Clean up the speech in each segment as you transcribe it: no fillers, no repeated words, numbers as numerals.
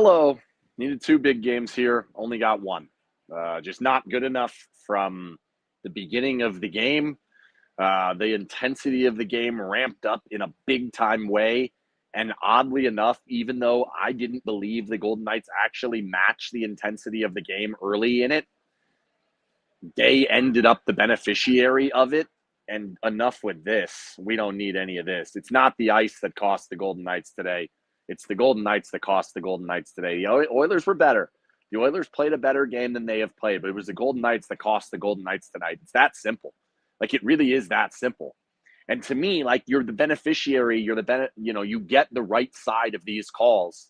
Melo needed 2 big games here, only got 1. Just not good enough from the beginning of the game. The intensity of the game ramped up in a big-time way. And oddly enough, even though I didn't believe the Golden Knights actually matched the intensity of the game early in it, they ended up the beneficiary of it. And enough with this. We don't need any of this. It's not the ice that cost the Golden Knights today. It's the Golden Knights that cost the Golden Knights today. The Oilers were better. The Oilers played a better game than they have played, but it was the Golden Knights that cost the Golden Knights tonight. It's that simple. Like, it really is that simple. And to me, like, you're the beneficiary. You get the right side of these calls.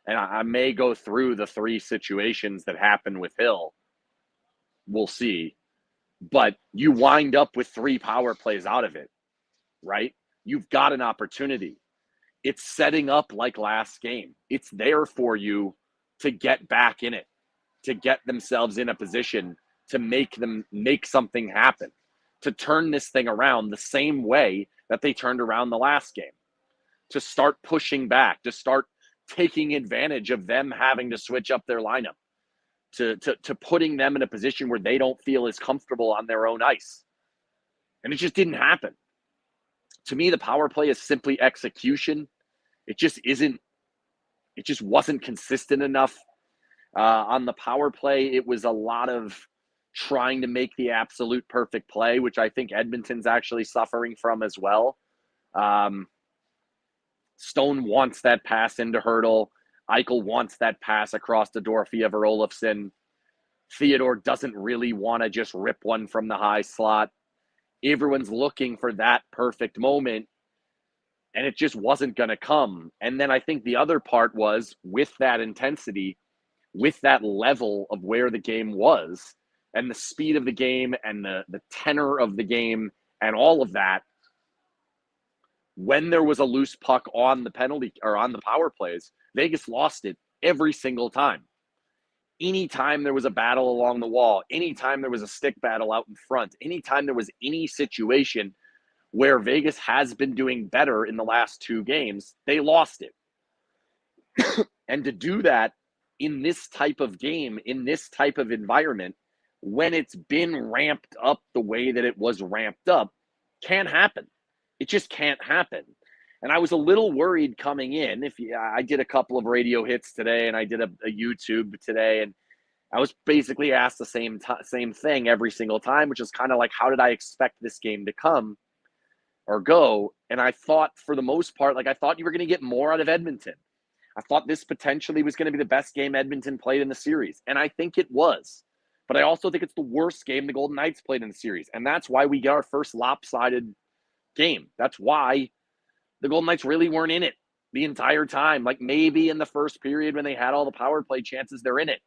And I may go through the 3 situations that happened with Hill. We'll see. But you wind up with 3 power plays out of it, right? You've got an opportunity. It's setting up like last game. It's there for you to get back in it, to get themselves in a position to make something happen, to turn this thing around the same way that they turned around the last game, to start pushing back, to start taking advantage of them having to switch up their lineup, to putting them in a position where they don't feel as comfortable on their own ice. And it just didn't happen. To me, the power play is simply execution. It just wasn't consistent enough. On the power play, it was a lot of trying to make the absolute perfect play, which I think Edmonton's actually suffering from as well. Stone wants that pass into Hurdle. Eichel wants that pass across the Dorofeev or Olofsson. Theodore doesn't really want to just rip one from the high slot. Everyone's looking for that perfect moment, and it just wasn't going to come. And then I think the other part was, with that intensity, with that level of where the game was, and the speed of the game, and the tenor of the game, and all of that, when there was a loose puck on the penalty or on the power plays, Vegas lost it every single time. Anytime there was a battle along the wall, anytime there was a stick battle out in front, anytime there was any situation where Vegas has been doing better in the last 2 games, they lost it. And to do that in this type of game, in this type of environment, when it's been ramped up the way that it was ramped up, can't happen. It just can't happen. And I was a little worried coming in. I did a couple of radio hits today, and I did a YouTube today, and I was basically asked the same thing every single time, which is kind of like, how did I expect this game to come or go? And I thought, for the most part, I thought you were going to get more out of Edmonton. I thought this potentially was going to be the best game Edmonton played in the series, and I think it was. But I also think it's the worst game the Golden Knights played in the series, and that's why we got our first lopsided game. That's why the Golden Knights really weren't in it the entire time. Like, maybe in the first period when they had all the power play chances, they're in it.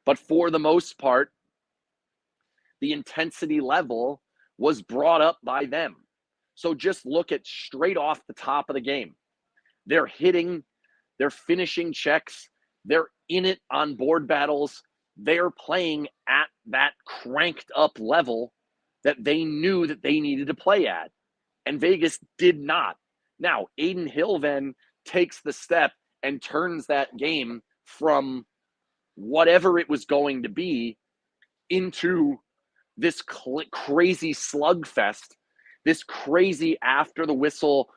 But for the most part, the intensity level was brought up by them. So just look at straight off the top of the game. They're hitting, they're finishing checks, they're in it on board battles, they're playing at that cranked up level that they knew that they needed to play at. And Vegas did not. Now, Aiden Hill then takes the step and turns that game from whatever it was going to be into this crazy slugfest, this crazy after the whistle,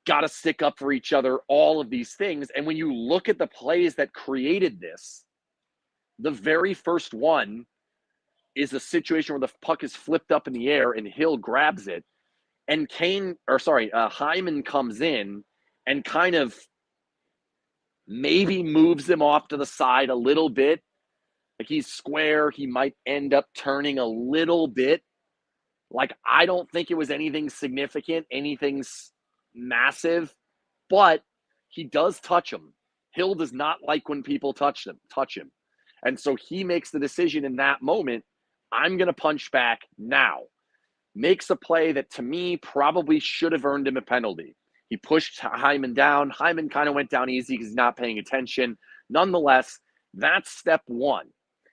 got to stick up for each other, all of these things. And when you look at the plays that created this, the very first one is a situation where the puck is flipped up in the air and Hill grabs it. And Hyman comes in and kind of maybe moves him off to the side a little bit. Like, he's square. He might end up turning a little bit. Like, I don't think it was anything significant, anything massive, but he does touch him. Hill does not like when people touch him. And so he makes the decision in that moment, I'm going to punch back now. Makes a play that, to me, probably should have earned him a penalty. He pushed Hyman down. Hyman kind of went down easy because he's not paying attention. Nonetheless, that's step one.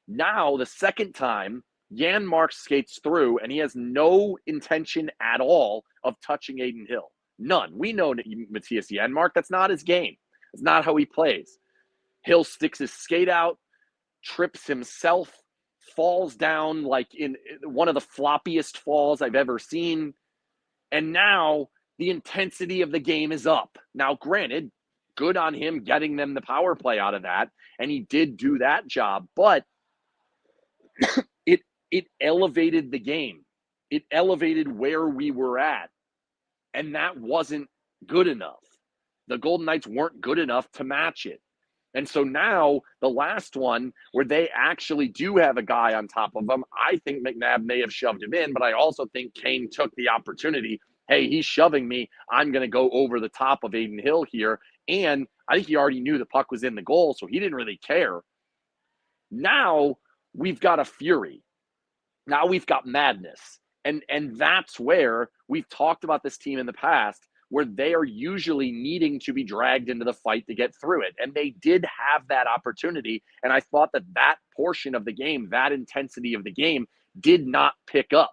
Now, the second time, Janmark skates through, and he has no intention at all of touching Aiden Hill. None. We know Matthias Janmark. That's not his game. That's not how he plays. Hill sticks his skate out, trips himself, falls down like in one of the floppiest falls I've ever seen. And now the intensity of the game is up. Now, granted, good on him getting them the power play out of that, and he did do that job, but it elevated the game. It elevated where we were at, and that wasn't good enough. The Golden Knights weren't good enough to match it. And so now the last one where they actually do have a guy on top of them, I think McNabb may have shoved him in, but I also think Kane took the opportunity. Hey, he's shoving me. I'm going to go over the top of Aiden Hill here. And I think he already knew the puck was in the goal, so he didn't really care. Now we've got a fury. Now we've got madness. And that's where we've talked about this team in the past, where they are usually needing to be dragged into the fight to get through it. And they did have that opportunity. And I thought that portion of the game, that intensity of the game, did not pick up.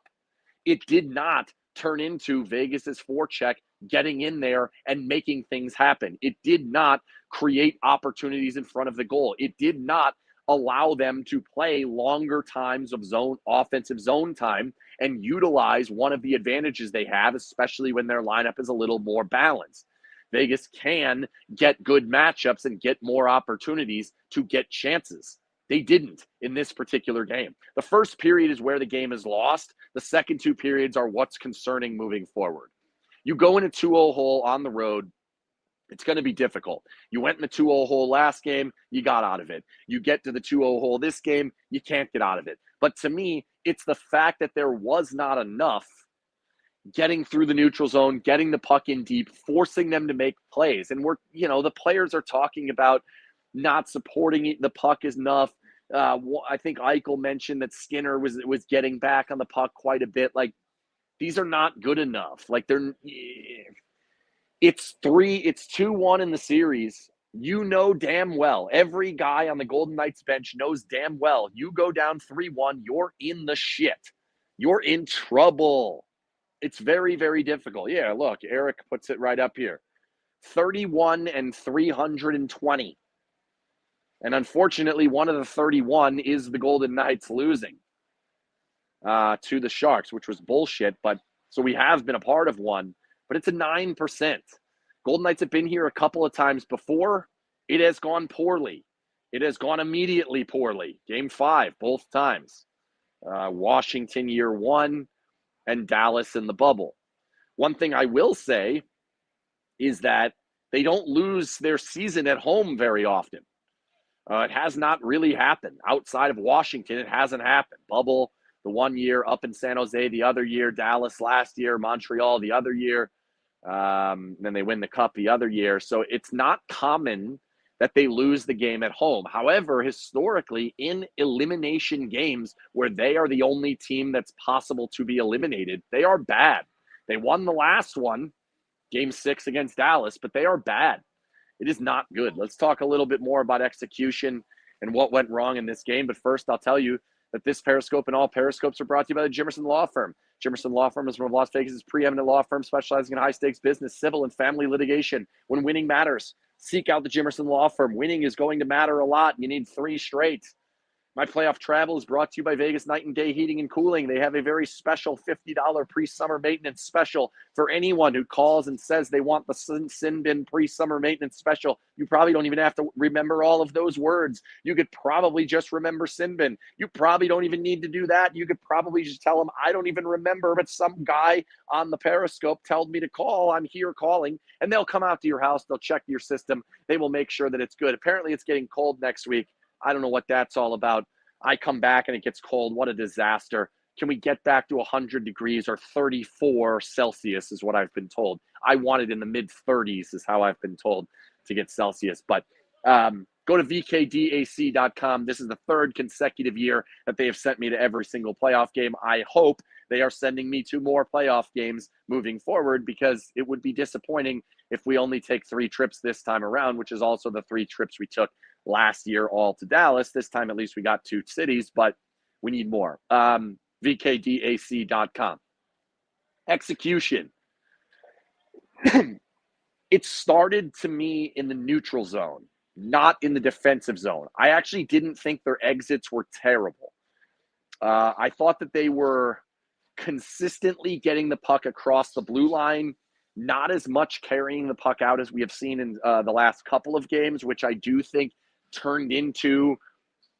It did not turn into Vegas's forecheck getting in there and making things happen. It did not create opportunities in front of the goal. It did not allow them to play longer times of offensive zone time and utilize one of the advantages they have, especially when their lineup is a little more balanced. Vegas can get good matchups and get more opportunities to get chances. They didn't in this particular game. The first period is where the game is lost. The second two periods are what's concerning moving forward. You go in a 2-0 hole on the road, it's going to be difficult. You went in the 2-0 hole last game, you got out of it. You get to the 2-0 hole this game, you can't get out of it. But to me, it's the fact that there was not enough getting through the neutral zone, getting the puck in deep, forcing them to make plays. And the players are talking about not supporting the puck enough. I think Eichel mentioned that Skinner was getting back on the puck quite a bit. Like, these are not good enough. Like, it's 2-1 in the series. You know damn well, every guy on the Golden Knights bench knows damn well, you go down 3-1, you're in the shit. You're in trouble. It's very, very difficult. Yeah, look, Eric puts it right up here. 31 and 320. And unfortunately, one of the 31 is the Golden Knights losing to the Sharks, which was bullshit. But so we have been a part of one, but it's a 9%. Golden Knights have been here a couple of times before. It has gone poorly. It has gone immediately poorly. Game 5, both times. Washington year 1 and Dallas in the bubble. One thing I will say is that they don't lose their season at home very often. It has not really happened. Outside of Washington, it hasn't happened. Bubble, the one year, up in San Jose the other year, Dallas last year, Montreal the other year. Then they win the cup the other year. So it's not common that they lose the game at home. However, historically, in elimination games where they are the only team that's possible to be eliminated, they are bad. They won the last one, Game 6 against Dallas, but they are bad. It is not good. Let's talk a little bit more about execution and what went wrong in this game. But first, I'll tell you that this Periscope and all Periscopes are brought to you by the Jimmerson Law Firm. Jimmerson Law Firm is one of Las Vegas' preeminent law firm specializing in high-stakes business, civil, and family litigation. When winning matters, seek out the Jimmerson Law Firm. Winning is going to matter a lot. You need 3 straight. My Playoff Travel is brought to you by Vegas Night and Day Heating and Cooling. They have a very special $50 pre-summer maintenance special for anyone who calls and says they want the SinBin pre-summer maintenance special. You probably don't even have to remember all of those words. You could probably just remember SinBin. You probably don't even need to do that. You could probably just tell them, I don't even remember, but some guy on the Periscope told me to call. I'm here calling. And they'll come out to your house. They'll check your system. They will make sure that it's good. Apparently, it's getting cold next week. I don't know what that's all about. I come back and it gets cold. What a disaster. Can we get back to 100 degrees or 34 Celsius is what I've been told. I want it in the mid-30s is how I've been told to get Celsius. But go to vkdac.com. This is the 3rd consecutive year that they have sent me to every single playoff game. I hope they are sending me to more playoff games moving forward, because it would be disappointing if we only take 3 trips this time around, which is also the 3 trips we took last year all to Dallas. This time, at least, we got 2 cities, but we need more. vkdac.com. Execution. It started to me in the neutral zone. not in the defensive zone. I actually didn't think their exits were terrible. I thought that they were consistently getting the puck across the blue line, not as much carrying the puck out as we have seen in the last couple of games, which I do think turned into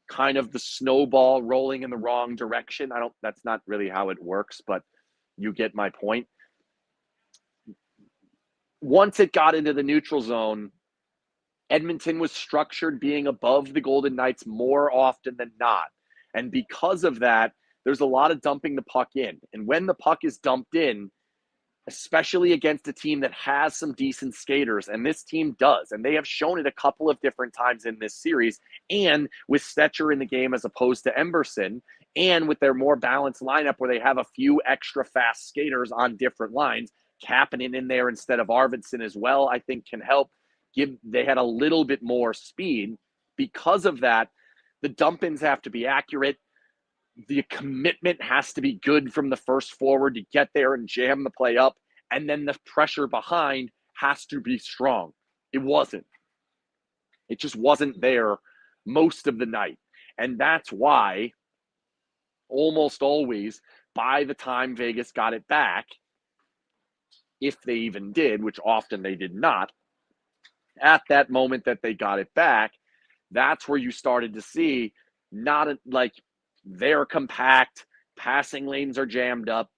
kind of the snowball rolling in the wrong direction. That's not really how it works, but you get my point. Once it got into the neutral zone, Edmonton was structured being above the Golden Knights more often than not. And because of that, there's a lot of dumping the puck in. And when the puck is dumped in, especially against a team that has some decent skaters, and this team does, and they have shown it a couple of different times in this series, and with Stetcher in the game as opposed to Emberson, and with their more balanced lineup where they have a few extra fast skaters on different lines, Kapanen in there instead of Arvidsson as well, I think can help. They had a little bit more speed. Because of that, the dump-ins have to be accurate. The commitment has to be good from the first forward to get there and jam the play up. And then the pressure behind has to be strong. It wasn't. It just wasn't there most of the night. And that's why almost always, by the time Vegas got it back, if they even did, which often they did not, at that moment that they got it back, that's where you started to see they're compact, passing lanes are jammed up.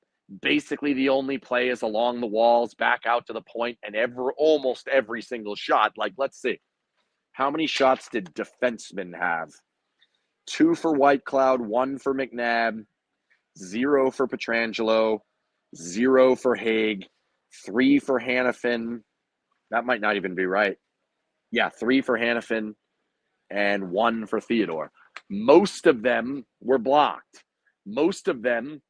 Basically, the only play is along the walls, back out to the point, and almost every single shot. Let's see. How many shots did defensemen have? 2 for Whitecloud, 1 for McNabb, 0 for Pietrangelo, 0 for Haig, 3 for Hannafin. That might not even be right. Yeah, 3 for Hannafin and 1 for Theodore. Most of them were blocked. Most of them,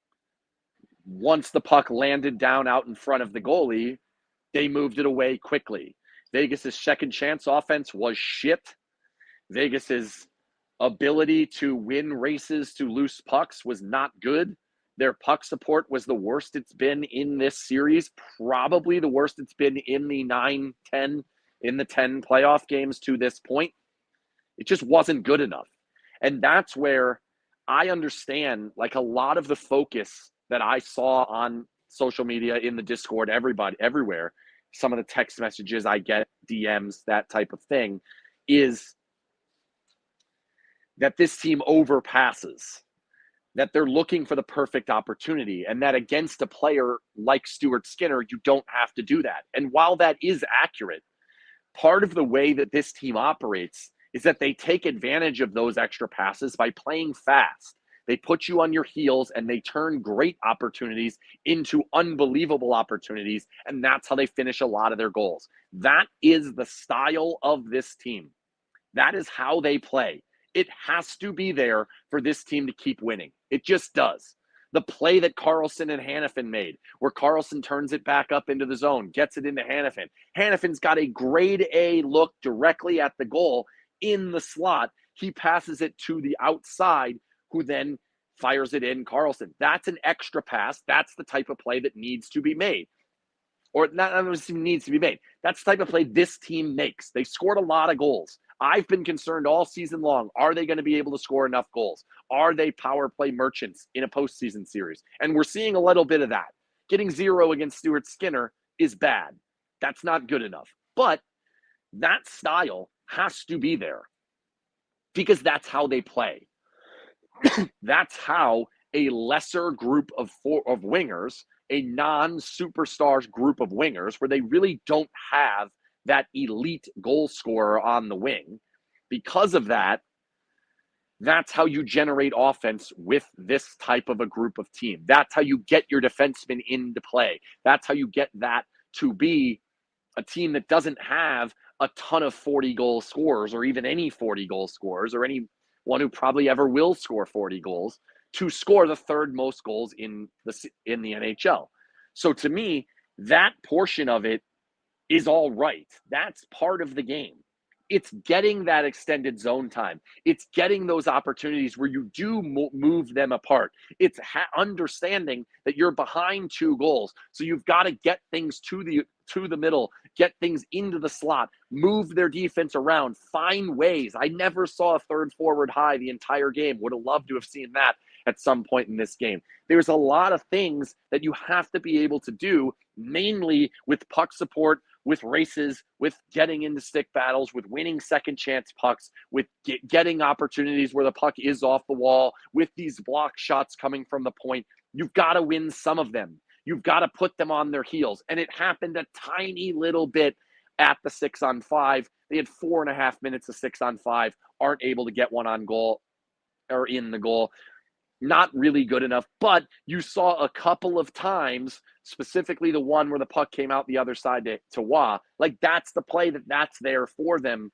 once the puck landed down out in front of the goalie, they moved it away quickly. Vegas's second chance offense was shit. Vegas's ability to win races to loose pucks was not good. Their puck support was the worst it's been in this series, probably the worst it's been in the 9-10, in the 10 playoff games to this point. It just wasn't good enough. And that's where I understand, a lot of the focus that I saw on social media, in the Discord, everywhere, some of the text messages I get, DMs, that type of thing, is that this team overpasses, that they're looking for the perfect opportunity, and that against a player like Stuart Skinner, you don't have to do that. And while that is accurate, part of the way that this team operates is that they take advantage of those extra passes by playing fast. They put you on your heels and they turn great opportunities into unbelievable opportunities, and that's how they finish a lot of their goals. That is the style of this team. That is how they play. It has to be there for this team to keep winning. It just does. The play that Carlson and Hannafin made, where Carlson turns it back up into the zone, gets it into Hannafin. Hannafin's got a grade A look directly at the goal in the slot. He passes it to the outside, who then fires it in Carlson. That's an extra pass. That's the type of play that needs to be made. Or not needs to be made. That's the type of play this team makes. They scored a lot of goals. I've been concerned all season long. Are they going to be able to score enough goals? Are they power play merchants in a postseason series? And we're seeing a little bit of that. Getting 0 against Stuart Skinner is bad. That's not good enough. But that style has to be there because that's how they play. That's how a lesser group of wingers, a non-superstars group of wingers, where they really don't have that elite goal scorer on the wing. Because of that, that's how you generate offense with this type of a group of team. That's how you get your defensemen into play. That's how you get that to be a team that doesn't have a ton of 40-goal scorers, or even any 40-goal scorers, or anyone who probably ever will score 40 goals, to score the third most goals in the NHL. So to me, that portion of it is all right. That's part of the game. It's getting that extended zone time. It's getting those opportunities where you do move them apart. It's understanding that you're behind 2 goals. So you've got to get things to the middle, get things into the slot, move their defense around, find ways. I never saw a third forward high the entire game. Would have loved to have seen that at some point in this game. There's a lot of things that you have to be able to do, mainly with puck support, with races, with getting into stick battles, with winning second chance pucks, with getting opportunities where the puck is off the wall, with these block shots coming from the point. You've got to win some of them. You've got to put them on their heels. And it happened a tiny little bit at the 6-on-5. They had 4.5 minutes of 6-on-5, aren't able to get one on goal or in the goal. Not really good enough, but you saw a couple of times, specifically the one where the puck came out the other side to Wah. Like, that's the play that's there for them.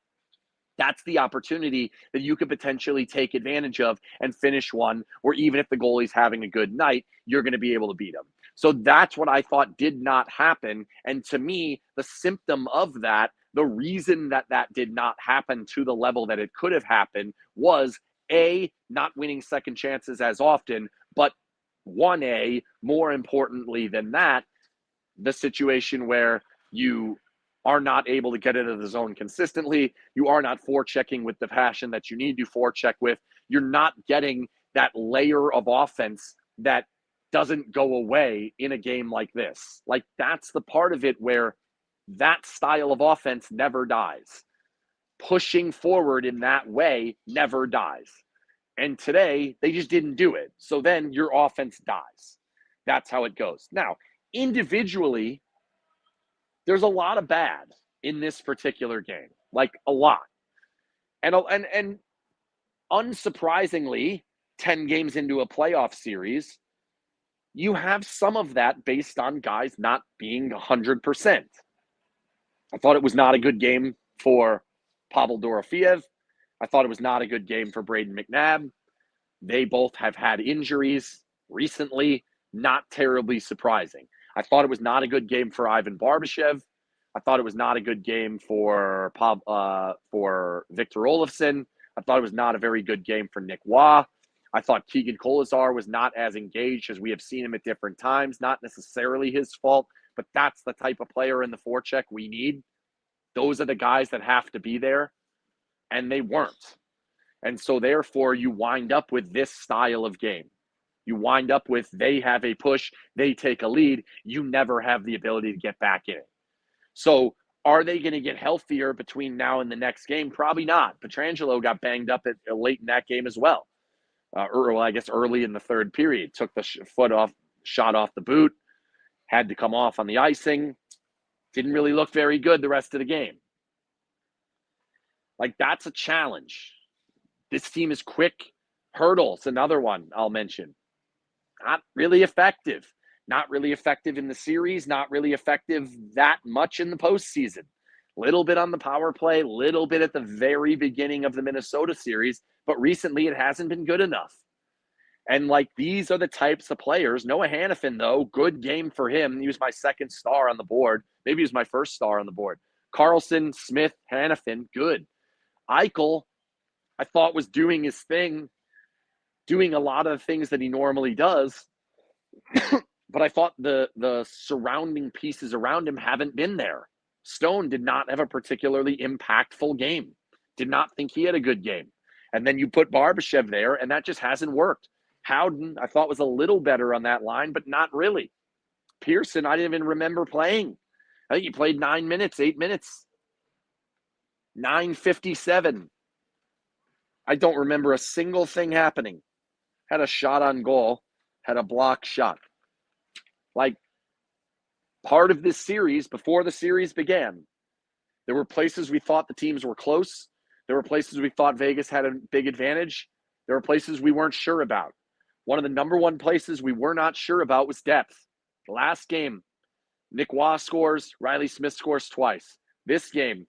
That's the opportunity that you could potentially take advantage of and finish one, or even if the goalie's having a good night, you're going to be able to beat them. So that's what I thought did not happen. And to me, the symptom of that, the reason that did not happen to the level that it could have happened was A, not winning second chances as often, but 1A, more importantly than that, the situation where you are not able to get into the zone consistently. You are not forechecking with the passion that you need to forecheck with. You're not getting that layer of offense that doesn't go away in a game like this. Like, that's the part of it where that style of offense never dies. Pushing forward in that way never dies. And today, they just didn't do it. So then your offense dies. That's how it goes. Now, individually, there's a lot of bad in this particular game. Like, a lot. And unsurprisingly, 10 games into a playoff series, you have some of that based on guys not being 100%. I thought it was not a good game for Pavel Dorofeev. I thought it was not a good game for Braden McNabb. They both have had injuries recently, not terribly surprising. I thought it was not a good game for Ivan Barbashev. I thought it was not a good game for Victor Olofsson. I thought it was not a very good game for Nick Waugh. I thought Keegan Kolesar was not as engaged as we have seen him at different times. Not necessarily his fault, but that's the type of player in the forecheck we need. Those are the guys that have to be there, and they weren't. And so therefore, you wind up with this style of game. You wind up with they have a push, they take a lead, you never have the ability to get back in it. So are they going to get healthier between now and the next game? Probably not. Pietrangelo got banged up late in that game as well. Early in the third period. Took the shot off the boot, had to come off on the icing. Didn't really look very good the rest of the game. Like, that's a challenge. This team is quick. Hurdle's another one I'll mention. Not really effective. Not really effective in the series. Not really effective that much in the postseason. Little bit on the power play. Little bit at the very beginning of the Minnesota series. But recently it hasn't been good enough. And, like, these are the types of players. Noah Hannafin, though, good game for him. He was my second star on the board. Maybe he was my first star on the board. Carlson, Smith, Hannafin, good. Eichel, I thought, was doing his thing, doing a lot of the things that he normally does. But I thought the surrounding pieces around him haven't been there. Stone did not have a particularly impactful game. Did not think he had a good game. And then you put Barbashev there, and that just hasn't worked. Howden, I thought, was a little better on that line, but not really. Pearson, I didn't even remember playing. I think he played 8 minutes. 9:57. I don't remember a single thing happening. Had a shot on goal, had a block shot. Like, part of this series, before the series began, there were places we thought the teams were close. There were places we thought Vegas had a big advantage. There were places we weren't sure about. One of the number one places we were not sure about was depth. The last game, Nick Waugh scores, Riley Smith scores twice. This game,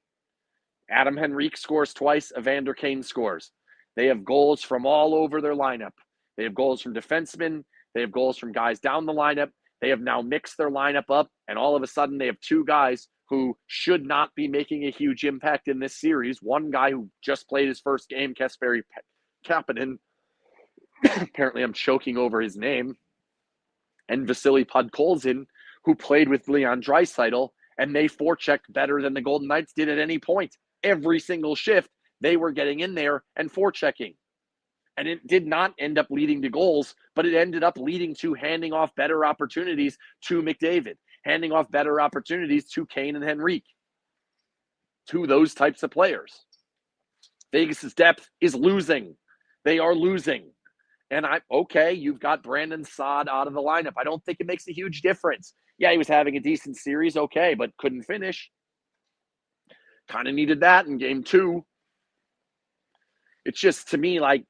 Adam Henrique scores twice, Evander Kane scores. They have goals from all over their lineup. They have goals from defensemen. They have goals from guys down the lineup. They have now mixed their lineup up, and all of a sudden they have two guys who should not be making a huge impact in this series. One guy who just played his first game, Kasperi Kapanen. Apparently I'm choking over his name. And Vasily Podkolzin, who played with Leon Draisaitl and they forechecked better than the Golden Knights did at any point. Every single shift, they were getting in there and forechecking. And it did not end up leading to goals, but it ended up leading to handing off better opportunities to McDavid, handing off better opportunities to Kane and Henrique, to those types of players. Vegas's depth is losing. They are losing. And you've got Brandon Saad out of the lineup. I don't think it makes a huge difference. Yeah, he was having a decent series, okay, but couldn't finish. Kind of needed that in game 2. It's just, to me, like,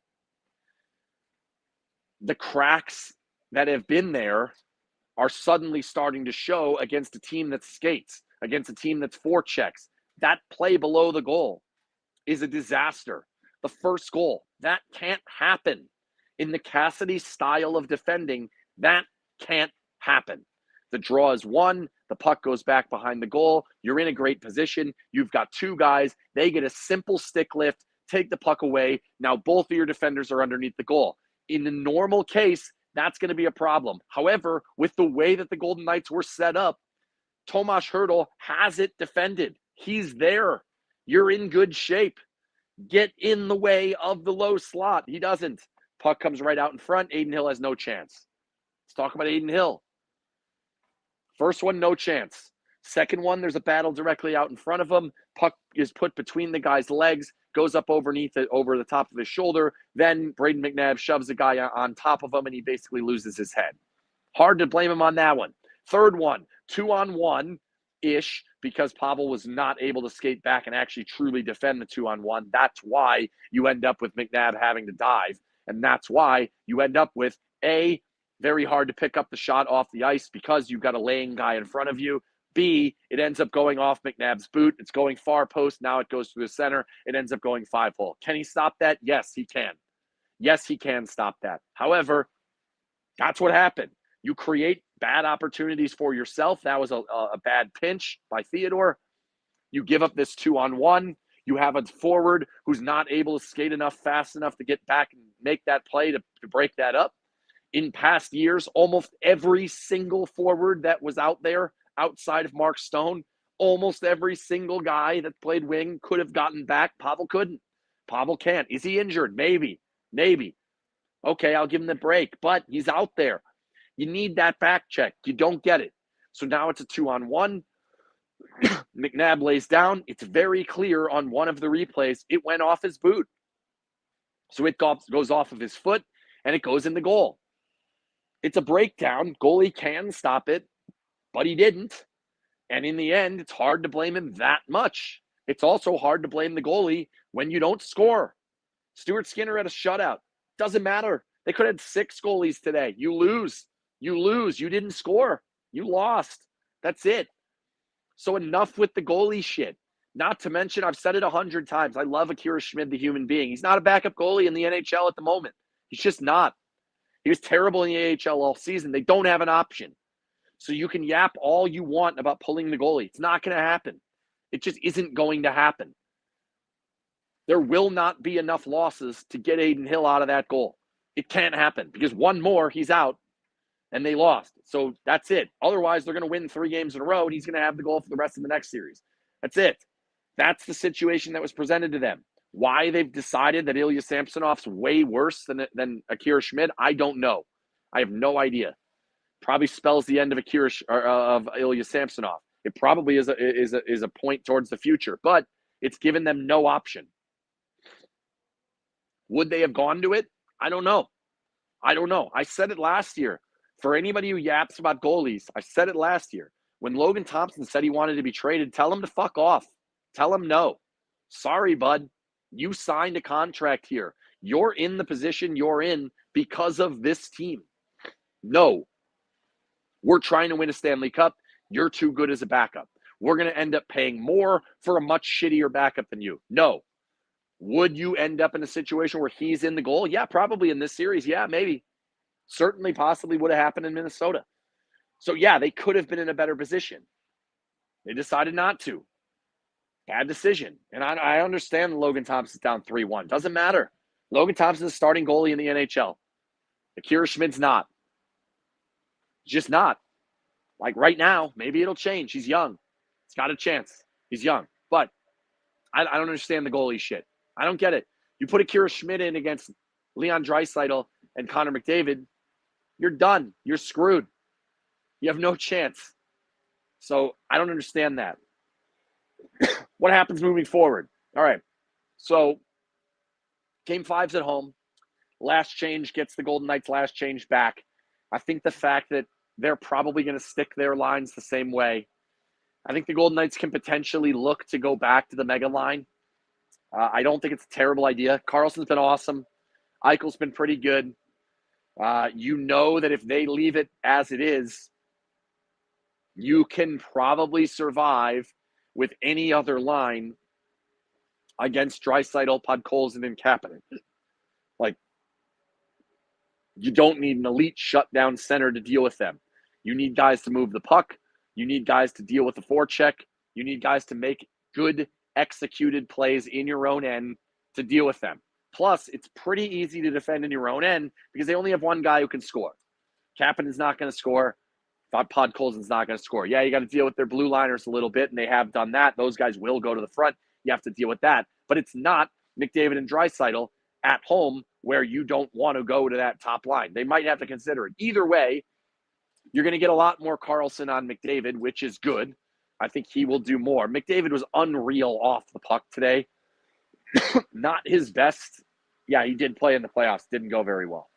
the cracks that have been there are suddenly starting to show against a team that skates, against a team that's forechecks. That play below the goal is a disaster. The first goal, that can't happen. In the Cassidy style of defending, that can't happen. The draw is won. The puck goes back behind the goal. You're in a great position. You've got 2 guys. They get a simple stick lift, take the puck away. Now both of your defenders are underneath the goal. In the normal case, that's going to be a problem. However, with the way that the Golden Knights were set up, Tomas Hertl has it defended. He's there. You're in good shape. Get in the way of the low slot. He doesn't. Puck comes right out in front. Aiden Hill has no chance. Let's talk about Aiden Hill. First one, no chance. Second one, there's a battle directly out in front of him. Puck is put between the guy's legs, goes up underneath it, over the top of his shoulder. Then Braden McNabb shoves the guy on top of him, and he basically loses his head. Hard to blame him on that one. Third one, 2-on-1-ish, because Pavel was not able to skate back and actually truly defend the 2-on-1. That's why you end up with McNabb having to dive. And that's why you end up with A, very hard to pick up the shot off the ice because you've got a laying guy in front of you. B, it ends up going off McNabb's boot. It's going far post. Now it goes through the center. It ends up going 5-hole. Can he stop that? Yes, he can. Yes, he can stop that. However, that's what happened. You create bad opportunities for yourself. That was a bad pinch by Theodore. You give up this 2-on-1. You have a forward who's not able to skate enough fast enough to get back and make that play to break that up. In past years, almost every single forward that was out there outside of Mark Stone, almost every single guy that played wing could have gotten back. Pavel couldn't. Pavel can't. Is he injured? Maybe. Okay, I'll give him the break, but he's out there. You need that back check. You don't get it. So now it's a 2-on-1. McNabb lays down. It's very clear on one of the replays, it went off his boot. So it goes off of his foot, and it goes in the goal. It's a breakdown. Goalie can stop it, but he didn't. And in the end, it's hard to blame him that much. It's also hard to blame the goalie when you don't score. Stuart Skinner had a shutout. Doesn't matter. They could have had 6 goalies today. You lose. You didn't score. You lost. That's it. So enough with the goalie shit. Not to mention, I've said it 100 times, I love Akira Schmid, the human being. He's not a backup goalie in the NHL at the moment. He's just not. He was terrible in the AHL all season. They don't have an option. So you can yap all you want about pulling the goalie. It's not going to happen. It just isn't going to happen. There will not be enough losses to get Aiden Hill out of that goal. It can't happen because one more, he's out. And they lost. So that's it. Otherwise, they're going to win 3 games in a row, and he's going to have the goal for the rest of the next series. That's it. That's the situation that was presented to them. Why they've decided that Ilya Samsonov's way worse than Akira Schmid, I don't know. I have no idea. Probably spells the end of Ilya Samsonov. It probably is a point towards the future, but it's given them no option. Would they have gone to it? I don't know. I said it last year. For anybody who yaps about goalies, I said it last year. When Logan Thompson said he wanted to be traded, tell him to fuck off. Tell him no. Sorry, bud. You signed a contract here. You're in the position you're in because of this team. No. We're trying to win a Stanley Cup. You're too good as a backup. We're going to end up paying more for a much shittier backup than you. No. Would you end up in a situation where he's in the goal? Yeah, probably in this series. Yeah, maybe. Certainly, possibly would have happened in Minnesota. So, yeah, they could have been in a better position. They decided not to. Bad decision. And I understand Logan Thompson's down 3-1. Doesn't matter. Logan Thompson's starting goalie in the NHL. Akira Schmid's not. Just not. Like right now, maybe it'll change. He's young. He's got a chance. He's young. But I don't understand the goalie shit. I don't get it. You put Akira Schmidt in against Leon Draisaitl and Connor McDavid, you're done. You're screwed. You have no chance. So I don't understand that. What happens moving forward? All right. So Game 5's at home. Last change gets the Golden Knights' last change back. I think the fact that they're probably going to stick their lines the same way. I think the Golden Knights can potentially look to go back to the mega line. I don't think it's a terrible idea. Carlson's been awesome. Eichel's been pretty good. You know that if they leave it as it is, you can probably survive with any other line against Draisaitl, Podkolzin, and Kapanen. Like, you don't need an elite shutdown center to deal with them. You need guys to move the puck. You need guys to deal with the forecheck. You need guys to make good executed plays in your own end to deal with them. Plus, it's pretty easy to defend in your own end because they only have one guy who can score. Kapanen's not going to score. Podkolzin's not going to score. Yeah, you got to deal with their blue liners a little bit, and they have done that. Those guys will go to the front. You have to deal with that. But it's not McDavid and Draisaitl at home where you don't want to go to that top line. They might have to consider it. Either way, you're going to get a lot more Carlson on McDavid, which is good. I think he will do more. McDavid was unreal off the puck today. Not his best. Yeah, he did play in the playoffs. Didn't go very well.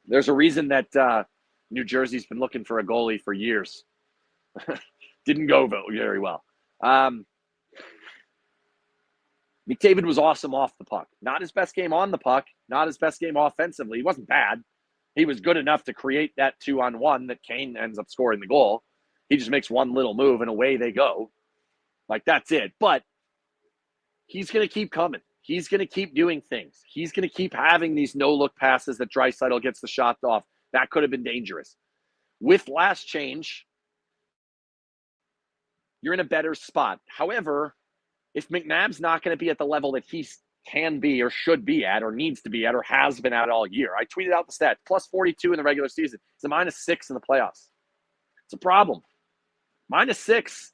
There's a reason that New Jersey's been looking for a goalie for years. Didn't go very well. McDavid was awesome off the puck. Not his best game on the puck. Not his best game offensively. He wasn't bad. He was good enough to create that 2-on-1 that Kane ends up scoring the goal. He just makes one little move and away they go. Like, that's it. But he's going to keep coming. He's going to keep doing things. He's going to keep having these no-look passes that Draisaitl gets the shot off. That could have been dangerous. With last change, you're in a better spot. However, if McNabb's not going to be at the level that he can be or should be at or needs to be at or has been at all year, I tweeted out the stats, plus 42 in the regular season. It's a minus 6 in the playoffs. It's a problem. Minus 6.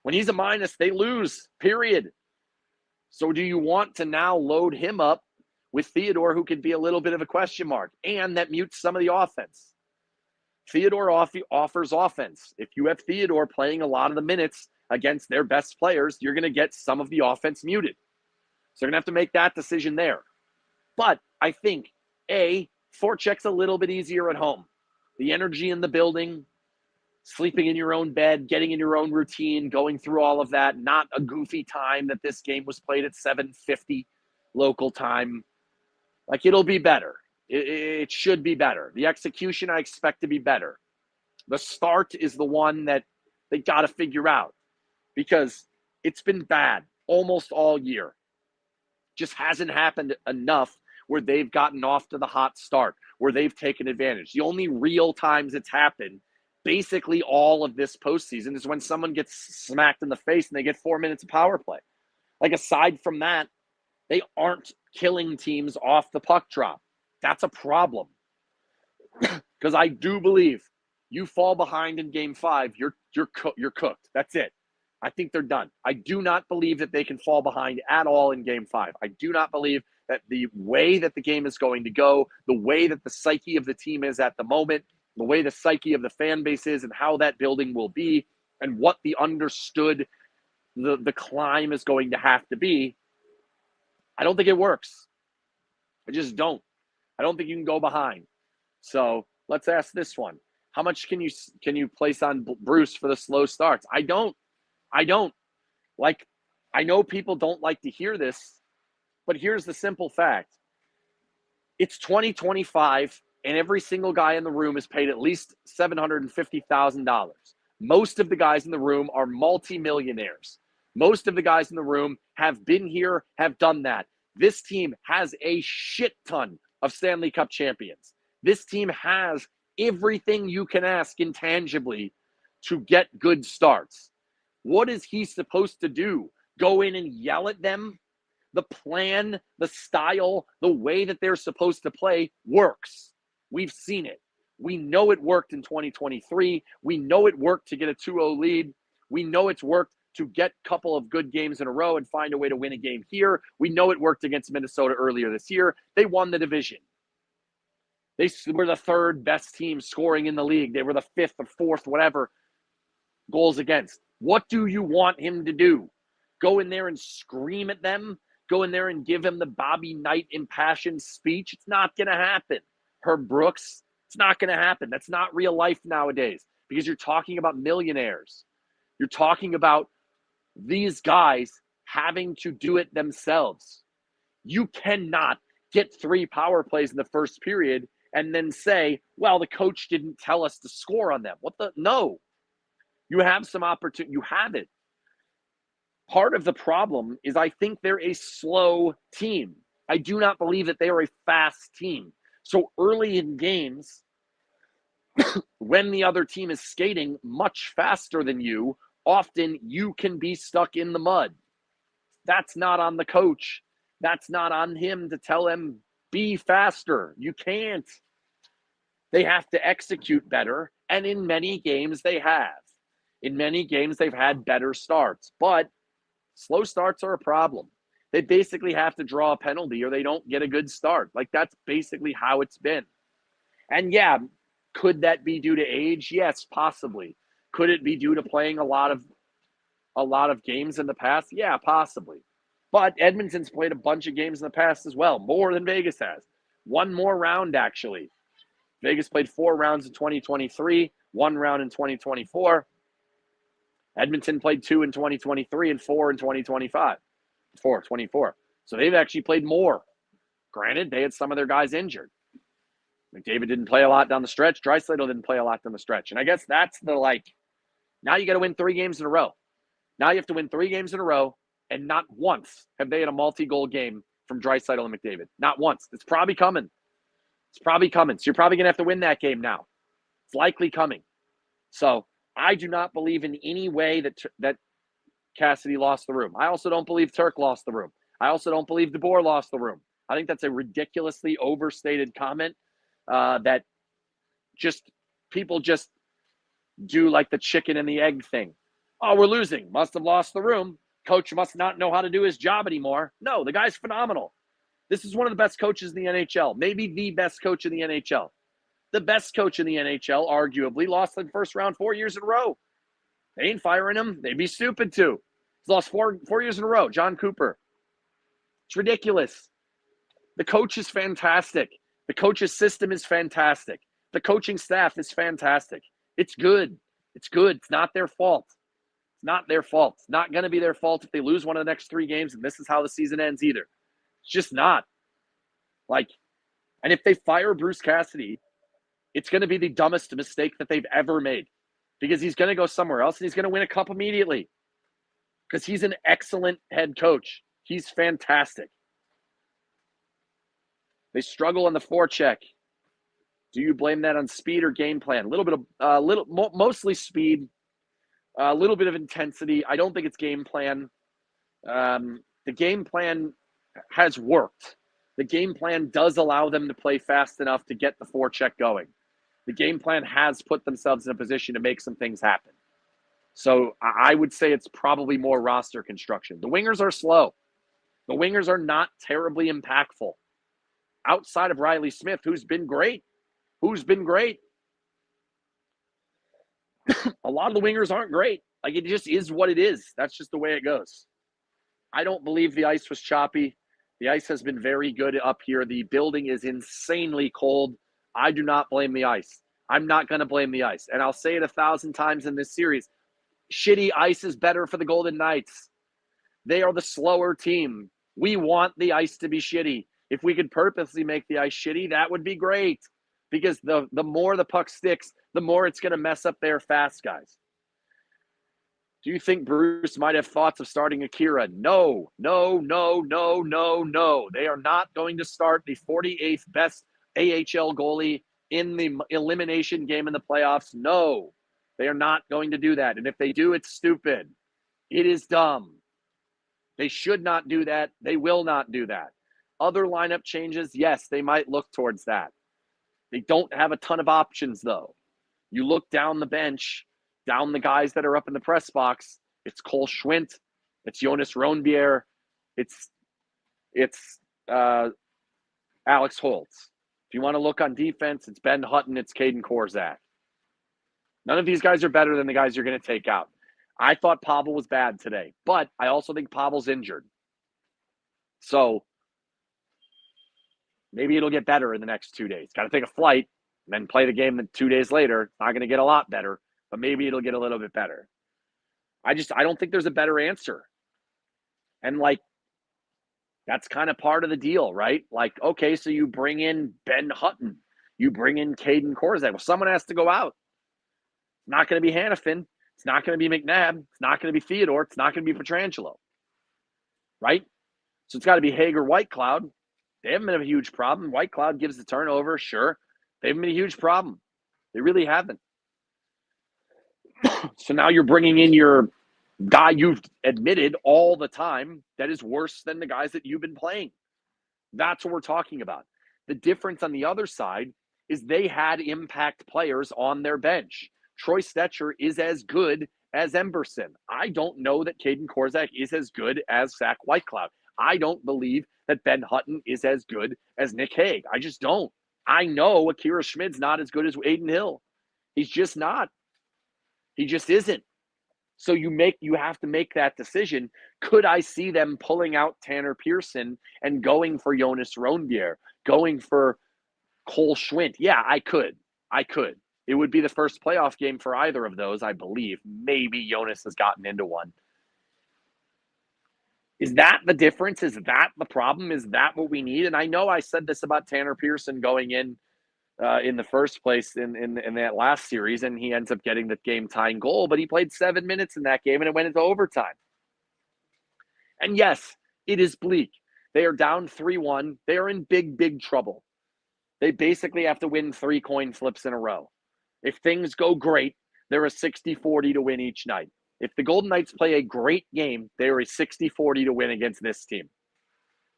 When he's a minus, they lose, period. So do you want to now load him up with Theodore, who could be a little bit of a question mark, and that mutes some of the offense? Theodore offers offense. If you have Theodore playing a lot of the minutes against their best players, you're going to get some of the offense muted. So you're going to have to make that decision there. But I think, forecheck's a little bit easier at home. The energy in the building, sleeping in your own bed, getting in your own routine, going through all of that, not a goofy time that this game was played at 7:50 local time. Like, it'll be better. It should be better. The execution, I expect to be better. The start is the one that they got to figure out because it's been bad almost all year. Just hasn't happened enough where they've gotten off to the hot start, where they've taken advantage. The only real times it's happened, basically all of this postseason, is when someone gets smacked in the face and they get 4 minutes of power play. Like, aside from that, they aren't killing teams off the puck drop. That's a problem. Because I do believe you fall behind in Game 5, you're cooked. That's it. I think they're done. I do not believe that they can fall behind at all in Game 5. I do not believe that the way that the game is going to go, the way that the psyche of the team is at the moment, the way the psyche of the fan base is and how that building will be and what the understood the climb is going to have to be, I don't think it works. I just don't. I don't think you can go behind. So let's ask this one. How much can you place on Bruce for the slow starts? I don't. Like, I know people don't like to hear this, but here's the simple fact. It's 2025, and every single guy in the room is paid at least $750,000. Most of the guys in the room are multimillionaires. Most of the guys in the room have been here, have done that. This team has a shit ton of Stanley Cup champions. This team has everything you can ask intangibly to get good starts. What is he supposed to do? Go in and yell at them? The plan, the style, the way that they're supposed to play works. We've seen it. We know it worked in 2023. We know it worked to get a 2-0 lead We know it's worked to get a couple of good games in a row and find a way to win a game here. We know it worked against Minnesota earlier this year. They won the division. They were the third best team scoring in the league. They were the fifth or fourth, whatever, goals against. What do you want him to do? Go in there and scream at them? Go in there and give him the Bobby Knight impassioned speech? It's not going to happen. Herb Brooks, it's not going to happen. That's not real life nowadays because you're talking about millionaires. You're talking about these guys having to do it themselves. You cannot get 3 power plays in the first period and then say, well, the coach didn't tell us to score on them. No. You have some opportunity. You have it. Part of the problem is I think they're a slow team. I do not believe that they are a fast team. So early in games, when the other team is skating much faster than you, often you can be stuck in the mud. That's not on the coach. That's not on him to tell them, be faster. You can't. They have to execute better. And in many games, they have. In many games, they've had better starts. But slow starts are a problem. They basically have to draw a penalty or they don't get a good start. Like, that's basically how it's been. And yeah, could that be due to age? Yes, possibly. Could it be due to playing a lot of games in the past? Yeah, possibly. But Edmonton's played a bunch of games in the past as well, more than Vegas has. One more round, actually. Vegas played 4 rounds in 2023, 1 round in 2024. Edmonton played 2 in 2023 and 4 in 2025. 24. So they've actually played more. Granted, they had some of their guys injured. McDavid didn't play a lot down the stretch. Draisaitl didn't play a lot down the stretch. And I guess that's now you got to win 3 games in a row. Now you have to win 3 games in a row, and not once have they had a multi-goal game from Draisaitl and McDavid. Not once. It's probably coming. So you're probably going to have to win that game now. It's likely coming. So I do not believe in any way that Cassidy lost the room. I also don't believe Turk lost the room. I also don't believe DeBoer lost the room. I think that's a ridiculously overstated comment that people just do like the chicken and the egg thing. Oh, we're losing. Must have lost the room. Coach must not know how to do his job anymore. No, the guy's phenomenal. This is one of the best coaches in the NHL. Maybe the best coach in the NHL. The best coach in the NHL, arguably, lost in the first round 4 years in a row. They ain't firing him. They'd be stupid to. He's lost four years in a row. John Cooper. It's ridiculous. The coach is fantastic. The coach's system is fantastic. The coaching staff is fantastic. It's good. It's good. It's not their fault. It's not their fault. It's not going to be their fault if they lose one of the next 3 games and this is how the season ends either. It's just not. And if they fire Bruce Cassidy, it's going to be the dumbest mistake that they've ever made because he's going to go somewhere else and he's going to win a cup immediately because he's an excellent head coach. He's fantastic. They struggle on the forecheck. Do you blame that on speed or game plan? Mostly speed, a little bit of intensity. I don't think it's game plan. The game plan has worked. The game plan does allow them to play fast enough to get the forecheck going. The game plan has put themselves in a position to make some things happen. So I would say it's probably more roster construction. The wingers are slow. The wingers are not terribly impactful. Outside of Riley Smith, who's been great. A lot of the wingers aren't great. It just is what it is. That's just the way it goes. I don't believe the ice was choppy. The ice has been very good up here. The building is insanely cold. I do not blame the ice. I'm not going to blame the ice. And I'll say it 1,000 times in this series. Shitty ice is better for the Golden Knights. They are the slower team. We want the ice to be shitty. If we could purposely make the ice shitty, that would be great. Because the more the puck sticks, the more it's going to mess up their fast guys. Do you think Bruce might have thoughts of starting Akira? No. They are not going to start the 48th best AHL goalie in the elimination game in the playoffs. No, they are not going to do that. And if they do, it's stupid. It is dumb. They should not do that. They will not do that. Other lineup changes, yes, they might look towards that. They don't have a ton of options, though. You look down the bench, down the guys that are up in the press box. It's Cole Schwint. It's Jonas Roenbier. It's Alex Holtz. If you want to look on defense, it's Ben Hutton. It's Caden Korzak. None of these guys are better than the guys you're going to take out. I thought Pavel was bad today, but I also think Pavel's injured. So maybe it'll get better in the next 2 days. Got to take a flight and then play the game 2 days later. Not going to get a lot better, but maybe it'll get a little bit better. I don't think there's a better answer. And that's kind of part of the deal, right? Okay, so you bring in Ben Hutton. You bring in Caden Korzak. Well, someone has to go out. It's not going to be Hannafin. It's not going to be McNabb. It's not going to be Theodore. It's not going to be Pietrangelo, right? So it's got to be Hager, Whitecloud. They haven't been a huge problem. Whitecloud gives the turnover, sure. They haven't been a huge problem. They really haven't. So now you're bringing in your guy you've admitted all the time that is worse than the guys that you've been playing. That's what we're talking about. The difference on the other side is they had impact players on their bench. Troy Stetcher is as good as Emberson. I don't know that Caden Korzak is as good as Zach Whitecloud. I don't believe that Ben Hutton is as good as Nick Hague. I just don't. I know Akira Schmid's not as good as Aiden Hill. He's just not. He just isn't. So you have to make that decision. Could I see them pulling out Tanner Pearson and going for Jonas Roenbier, going for Cole Schwint? Yeah, I could. It would be the first playoff game for either of those, I believe. Maybe Jonas has gotten into one. Is that the difference? Is that the problem? Is that what we need? And I know I said this about Tanner Pearson going in the first place in that last series, and he ends up getting the game-tying goal, but he played 7 minutes in that game, and it went into overtime. And yes, it is bleak. They are down 3-1. They are in big, big trouble. They basically have to win 3 coin flips in a row. If things go great, they're a 60-40 to win each night. If the Golden Knights play a great game, they are a 60-40 to win against this team.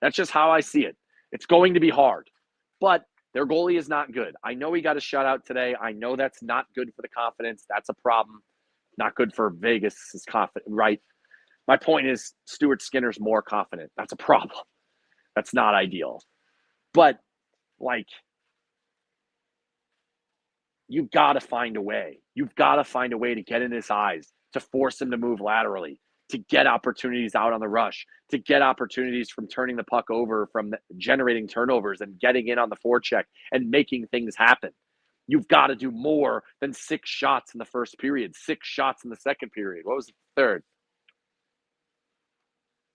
That's just how I see it. It's going to be hard, but their goalie is not good. I know he got a shutout today. I know that's not good for the confidence. That's a problem. Not good for Vegas' confidence, right? My point is Stuart Skinner's more confident. That's a problem. That's not ideal. But, you've got to find a way. You've got to find a way to get in his eyes, to force him to move laterally, to get opportunities out on the rush, to get opportunities from turning the puck over, from generating turnovers and getting in on the forecheck and making things happen. You've got to do more than 6 shots in the first period, 6 shots in the second period. What was the third?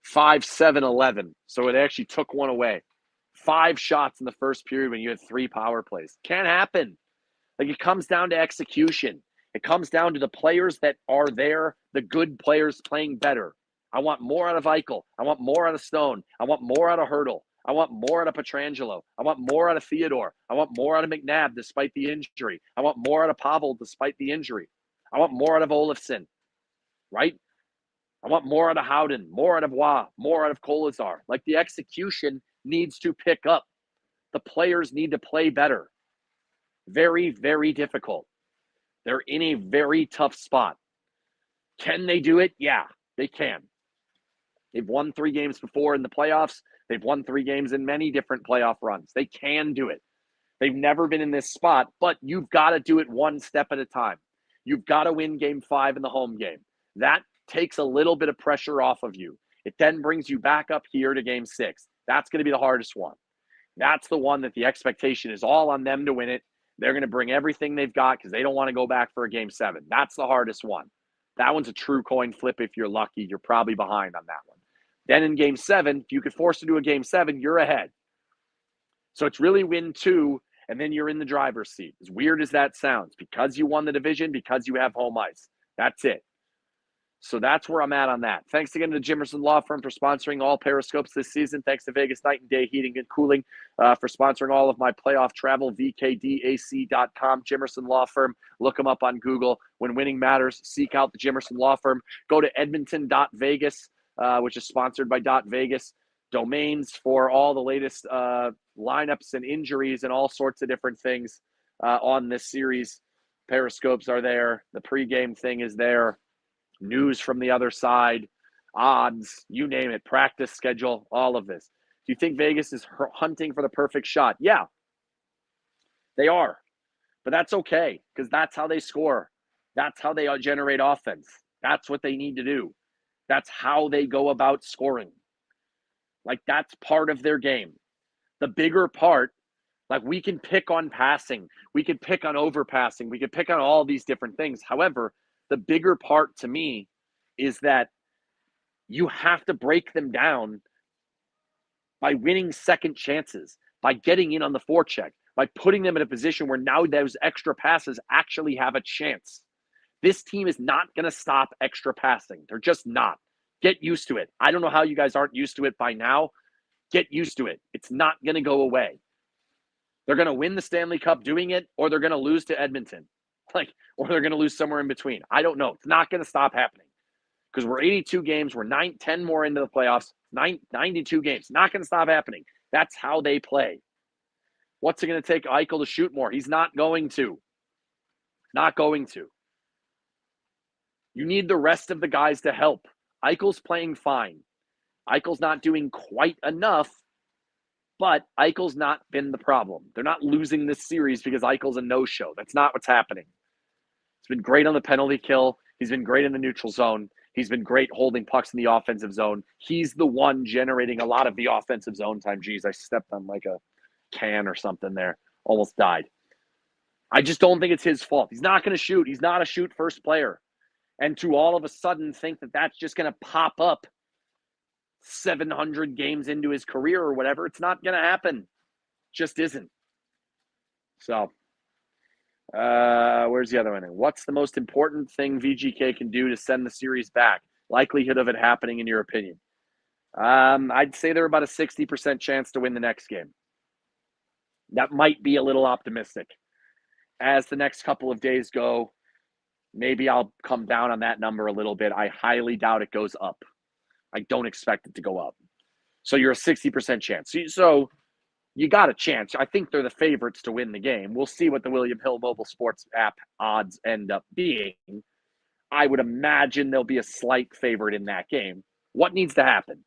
5, 7, 11. So it actually took one away. 5 shots in the first period when you had 3 power plays. Can't happen. It comes down to execution. It comes down to the players that are there, the good players playing better. I want more out of Eichel. I want more out of Stone. I want more out of Hurdle. I want more out of Pietrangelo. I want more out of Theodore. I want more out of McNabb despite the injury. I want more out of Pavel despite the injury. I want more out of Olofsson, right? I want more out of Howden, more out of Waugh, more out of Kolazar. The execution needs to pick up. The players need to play better. Very, very difficult. They're in a very tough spot. Can they do it? Yeah, they can. They've won 3 games before in the playoffs. They've won 3 games in many different playoff runs. They can do it. They've never been in this spot, but you've got to do it one step at a time. You've got to win game 5 in the home game. That takes a little bit of pressure off of you. It then brings you back up here to game 6. That's going to be the hardest one. That's the one that the expectation is all on them to win it. They're going to bring everything they've got because they don't want to go back for a game 7. That's the hardest one. That one's a true coin flip. If you're lucky, you're probably behind on that one. Then in game 7, if you could force to do a game 7, you're ahead. So it's really win 2, and then you're in the driver's seat. As weird as that sounds, because you won the division, because you have home ice. That's it. So that's where I'm at on that. Thanks again to the Jimmerson Law Firm for sponsoring all Periscopes this season. Thanks to Vegas Night and Day Heating and Cooling for sponsoring all of my playoff travel, vkdac.com, Jimmerson Law Firm. Look them up on Google. When winning matters, seek out the Jimmerson Law Firm. Go to Edmonton.vegas, which is sponsored by .vegas. Domains for all the latest lineups and injuries and all sorts of different things on this series. Periscopes are there. The pregame thing is there. News from the other side, odds, you name it, practice schedule, all of this. Do you think Vegas is hunting for the perfect shot? Yeah, they are. But that's okay because that's how they score. That's how they generate offense. That's what they need to do. That's how they go about scoring. Like, that's part of their game. The bigger part, like, we can pick on passing. We can pick on overpassing. We can pick on all these different things. However, the bigger part to me is that you have to break them down by winning second chances, by getting in on the forecheck, by putting them in a position where now those extra passes actually have a chance. This team is not going to stop extra passing. They're just not. Get used to it. I don't know how you guys aren't used to it by now. Get used to it. It's not going to go away. They're going to win the Stanley Cup doing it, or they're going to lose to Edmonton. Or they're going to lose somewhere in between. I don't know. It's not going to stop happening because we're 82 games. We're 10 more into the playoffs. 92 games. Not going to stop happening. That's how they play. What's it going to take Eichel to shoot more? He's not going to. Not going to. You need the rest of the guys to help. Eichel's playing fine. Eichel's not doing quite enough, but Eichel's not been the problem. They're not losing this series because Eichel's a no-show. That's not what's happening. He's been great on the penalty kill. He's been great in the neutral zone. He's been great holding pucks in the offensive zone. He's the one generating a lot of the offensive zone time. Geez, I stepped on like a can or something there. Almost died. I just don't think it's his fault. He's not going to shoot. He's not a shoot first player. And to all of a sudden think that that's just going to pop up 700 games into his career or whatever, it's not going to happen. Just isn't. So, where's the other one? What's the most important thing VGK can do to send the series back? Likelihood of it happening, in your opinion? I'd say they're about a 60% chance to win the next game. That might be a little optimistic. As the next couple of days go, maybe I'll come down on that number a little bit. I highly doubt it goes up. I don't expect it to go up. So you're a 60% chance. So you got a chance. I think they're the favorites to win the game. We'll see what the William Hill mobile sports app odds end up being. I would imagine there'll be a slight favorite in that game. What needs to happen?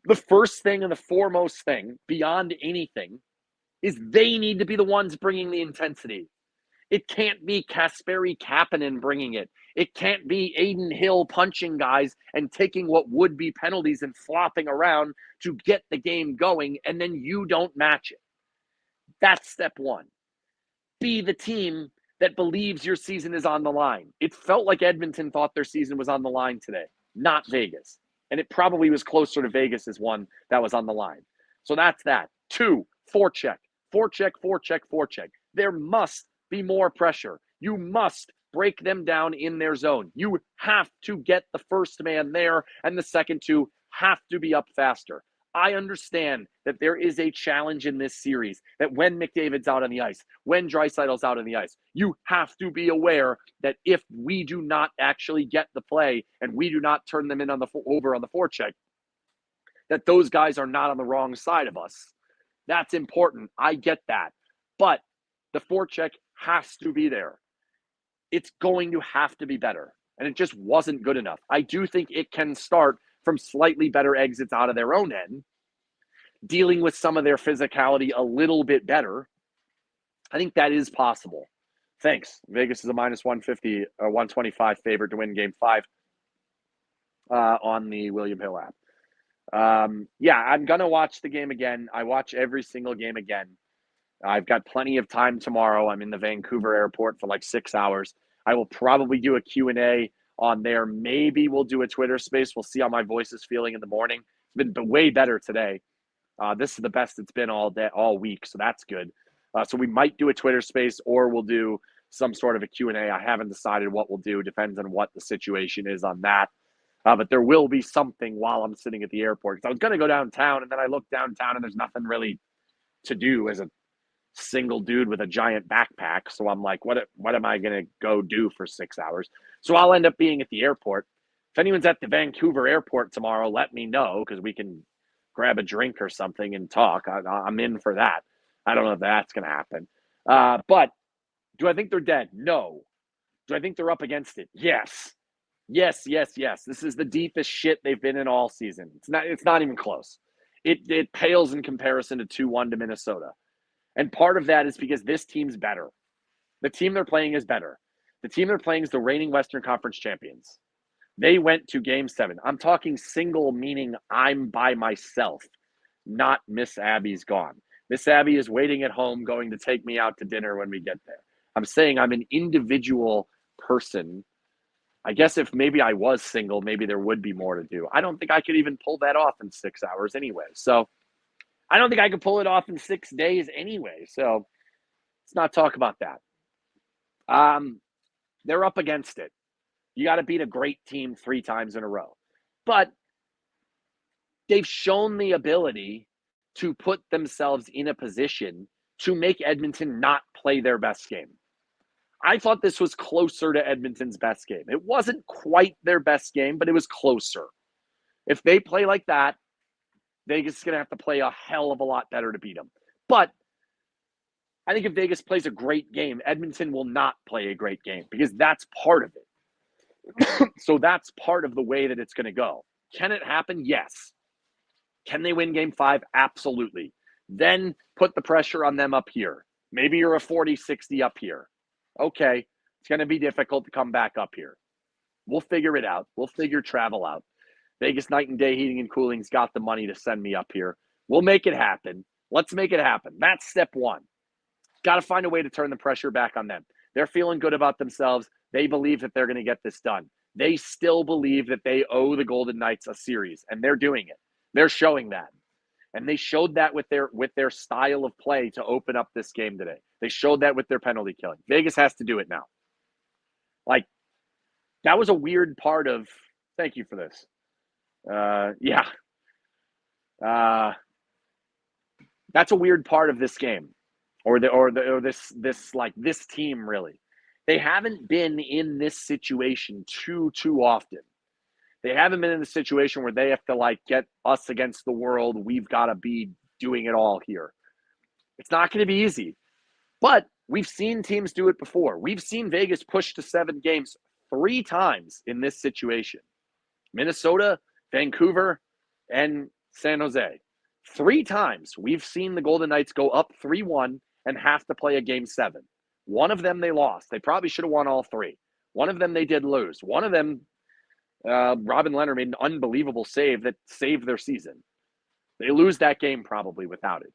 The first thing and the foremost thing, beyond anything, is they need to be the ones bringing the intensity. It can't be Kasperi Kapanen bringing it. It can't be Aiden Hill punching guys and taking what would be penalties and flopping around to get the game going, and then you don't match it. That's step one. Be the team that believes your season is on the line. It felt like Edmonton thought their season was on the line today, not Vegas. And it probably was closer to Vegas as one that was on the line. So that's that. 2, forecheck. Forecheck, forecheck, forecheck. There must be more pressure. You must break them down in their zone. You have to get the first man there, and the second two have to be up faster. I understand that there is a challenge in this series, that when McDavid's out on the ice, when Draisaitl's out on the ice, you have to be aware that if we do not actually get the play and we do not turn them in on the over on the forecheck, that those guys are not on the wrong side of us. That's important. I get that. But the forecheck has to be there. It's going to have to be better. And it just wasn't good enough. I do think it can start from slightly better exits out of their own end, dealing with some of their physicality a little bit better. I think that is possible. Thanks. Vegas is a minus 150 or 125 favorite to win game 5 on the William Hill app. Yeah, I'm going to watch the game again. I watch every single game again. I've got plenty of time tomorrow. I'm in the Vancouver airport for like 6 hours. I will probably do a Q&A on there. Maybe we'll do a Twitter space. We'll see how my voice is feeling in the morning. It's been way better today. This is the best it's been all week, so that's good. So we might do a Twitter space, or we'll do some sort of a Q&A. I haven't decided what we'll do. Depends on what the situation is on that. But there will be something while I'm sitting at the airport. Because I was going to go downtown, and then I looked downtown, and there's nothing really to do as a single dude with a giant backpack. So I'm like, what am I going to go do for 6 hours? So I'll end up being at the airport. If anyone's at the Vancouver airport tomorrow, let me know, because we can grab a drink or something and talk. I'm in for that. I don't know if that's going to happen. But Do I think they're dead? No. Do I think they're up against it? Yes. Yes. This is the deepest shit they've been in all season. It's not even close. It pales in comparison to 2-1 to Minnesota. And part of that is because this team's better. The team they're playing is better. The team they're playing is the reigning Western Conference champions. They went to Game 7. I'm talking single, meaning I'm by myself, not Miss Abby's gone. Miss Abby is waiting at home, going to take me out to dinner when we get there. I'm saying I'm an individual person. I guess if maybe I was single, maybe there would be more to do. I don't think I could even pull that off in 6 hours anyway. So I don't think I could pull it off in 6 days anyway. So let's not talk about that. They're up against it. You got to beat a great team 3 times in a row. But they've shown the ability to put themselves in a position to make Edmonton not play their best game. I thought this was closer to Edmonton's best game. It wasn't quite their best game, but it was closer. If they play like that, Vegas is going to have to play a hell of a lot better to beat them. But I think if Vegas plays a great game, Edmonton will not play a great game because that's part of it. So that's part of the way that it's going to go. Can it happen? Yes. Can they win Game 5? Absolutely. Then put the pressure on them up here. Maybe you're a 40-60 up here. Okay, it's going to be difficult to come back up here. We'll figure it out. We'll figure travel out. Vegas Night and Day Heating and Cooling's got the money to send me up here. We'll make it happen. Let's make it happen. That's step 1. Got to find a way to turn the pressure back on them. They're feeling good about themselves. They believe that they're going to get this done. They still believe that they owe the Golden Knights a series, and they're doing it. They're showing that. And they showed that with their style of play to open up this game today. They showed that with their penalty killing. Vegas has to do it now. Like, that was a weird part of – thank you for this. That's a weird part of this game or this team, really. They haven't been in this situation too often. They haven't been in the situation where they have to get us against the world. We've got to be doing it all here. It's not going to be easy, but we've seen teams do it before. We've seen Vegas push to 7 games 3 times in this situation. Minnesota, Vancouver, and San Jose. 3 times we've seen the Golden Knights go up 3-1 and have to play a Game 7. One of them they lost. They probably should have won all 3. One of them they did lose. One of them, Robin Leonard made an unbelievable save that saved their season. They lose that game probably without it.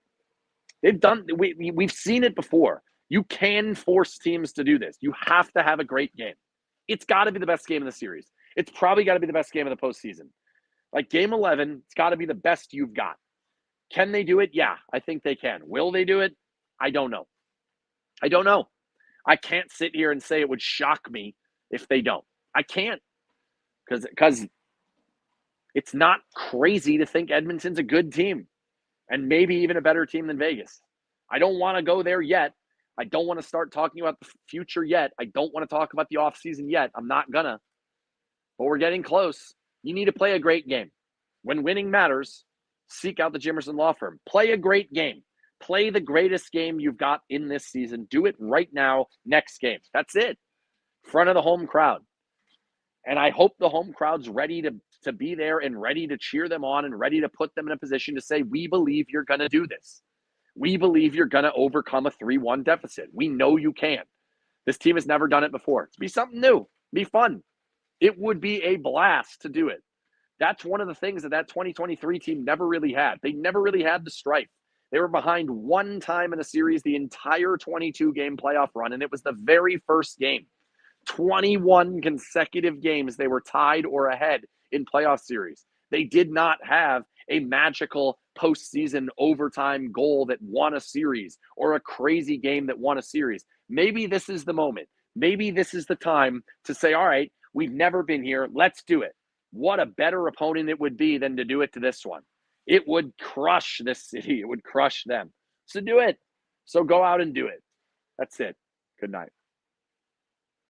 We've seen it before. You can force teams to do this. You have to have a great game. It's got to be the best game in the series. It's probably got to be the best game of the postseason. Like Game 11, it's got to be the best you've got. Can they do it? Yeah, I think they can. Will they do it? I don't know. I can't sit here and say it would shock me if they don't. I can't. Because it's not crazy to think Edmonton's a good team and maybe even a better team than Vegas. I don't want to go there yet. I don't want to start talking about the future yet. I don't want to talk about the offseason yet. I'm not gonna. But we're getting close. You need to play a great game. When winning matters, seek out the Jimmerson Law Firm. Play a great game. Play the greatest game you've got in this season. Do it right now, next game. That's it. Front of the home crowd. And I hope the home crowd's ready to be there and ready to cheer them on and ready to put them in a position to say, we believe you're going to do this. We believe you're going to overcome a 3-1 deficit. We know you can. This team has never done it before. It's be something new. Be fun. It would be a blast to do it. That's one of the things that 2023 team never really had. They never really had the strife. They were behind 1 time in a series the entire 22-game playoff run, and it was the very first game. 21 consecutive games they were tied or ahead in playoff series. They did not have a magical postseason overtime goal that won a series or a crazy game that won a series. Maybe this is the moment. Maybe this is the time to say, all right, we've never been here. Let's do it. What a better opponent it would be than to do it to this one. It would crush this city. It would crush them. So do it. So go out and do it. That's it. Good night.